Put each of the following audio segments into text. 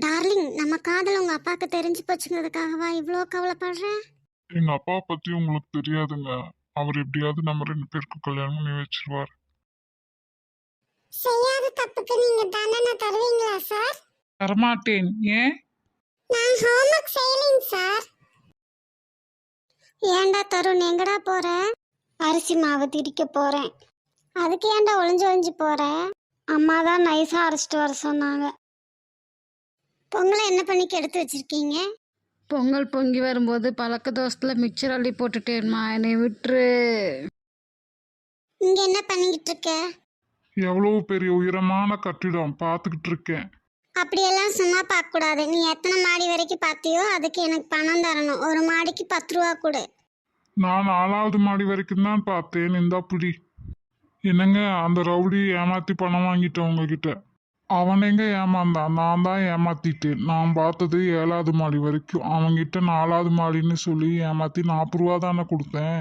Darling, நம்ம காதல் உங்க அப்பாவுக்கு தெரிஞ்சு போச்சுங்கிறதுக்காகவா இவ்வளோ கவலைப்படுற? எங்க அப்பா பத்தி உங்களுக்கு தெரியாதுங்க. அவர் எப்படியாவது நம்ம 2 பேருக்கு கல்யாணம் பண்ணி வச்சிருவார். செய்யாத தப்புக்கு நீங்க தண்டனை தருவீங்களா சார்? தரமாட்டேன். ஏன்? நான் ஹோம்வொர்க் செய்யலைங்க சார். ஏன்டா தருண், எங்கடா போற? அரிசி மாவு திரிக்க போறேன். அதுக்கு ஏன்டா ஒளிஞ்சு ஒளிஞ்சு போற? அம்மா தான் நைஸா அரைச்சிட்டு வர சொன்னாங்க. பொங்கலை என்ன பண்ணிக்கு எடுத்து வச்சிருக்கீங்க? பொங்கல் பொங்கி வரும்போது பழக்க தோசத்தில் மிக்சர் அள்ளி போட்டுட்டேன்மா, என்னை விட்டுரு. இங்க என்ன பண்ணிக்கிட்டு இருக்க? எவ்வளவு பெரிய உயரமான கட்டிடம் பார்த்துக்கிட்டு இருக்கேன். அப்படியெல்லாம் சும்மா பார்க்க கூடாது. நீ எத்தனை மாடி வரைக்கும் பார்த்தியோ அதுக்கு எனக்கு பணம் தரணும். ஒரு மாடிக்கு 10 ரூபா கொடு. நான் 4வது மாடி வரைக்கும் தான் பார்த்தேன். இந்தா புடி. என்னங்க, அந்த ரவுடி ஏமாத்தி பணம் வாங்கிட்டேன் உங்ககிட்ட. அவன் எங்க ஏமாந்தான், நான் தான் ஏமாத்திட்டேன். நான் பார்த்தது 7வது மாடி வரைக்கும். அவன்கிட்ட 4வது மாடின்னு சொல்லி ஏமாத்தி 40 ரூபா தானே கொடுத்தேன்.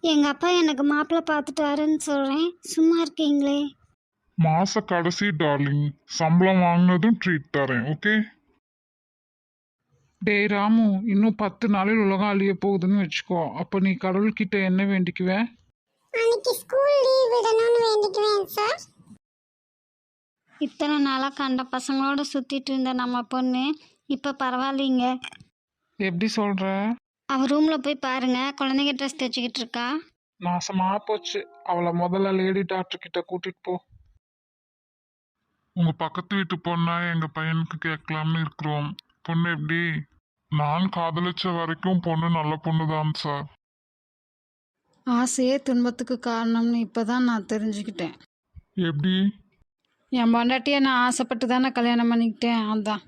எங்க அப்பா எனக்கு மாப்பிள்ளை பார்த்துட்டாருன்னு சொல்றேன், சும்மா இருக்கீங்களே. மாச கடைசி டார்லிங், சம்பளம் வாங்கினதும் ட்ரீட் தரேன். ஓகே? டேய் ராமு, இன்னும் 10 நாளில் உலகம் அழிய போகுதுன்னு வச்சுக்கோ. அப்போ நீ கடவுள்கிட்ட என்ன வேண்டிக்குவ? அன்னைக்கு ஸ்கூல் லீவ் விடணும்னு வேண்டிக்குவேன் சார். இத்தனை நாளாக கண்ட பசங்களோட சுற்றிட்டு இருந்த நம்ம பொண்ணு இப்போ பரவாயில்லைங்க. எப்படி சொல்ற? அவள் ரூமில் போய் பாருங்க, குழந்தைங்க ட்ரெஸ் தைச்சிக்கிட்டு இருக்கா. நாசமா போச்சு. அவளை முதல்ல லேடி டாக்டர் கிட்ட கூட்டிட்டு போ. உங்க பக்கத்து வீட்டு பொண்ணா எங்க பையனுக்கு கேட்கலாம்னு இருக்கிறோம். பொண்ணு எப்படி? நான் காதலிச்ச வரைக்கும் பொண்ணு நல்ல பொண்ணு தான் சார். ஆசையே துன்பத்துக்கு காரணம்னு இப்போ தான் நான் தெரிஞ்சுக்கிட்டேன். எப்படி? என் பொண்டாட்டியை நான் ஆசைப்பட்டு தானே கல்யாணம் பண்ணிக்கிட்டேன், அதான்.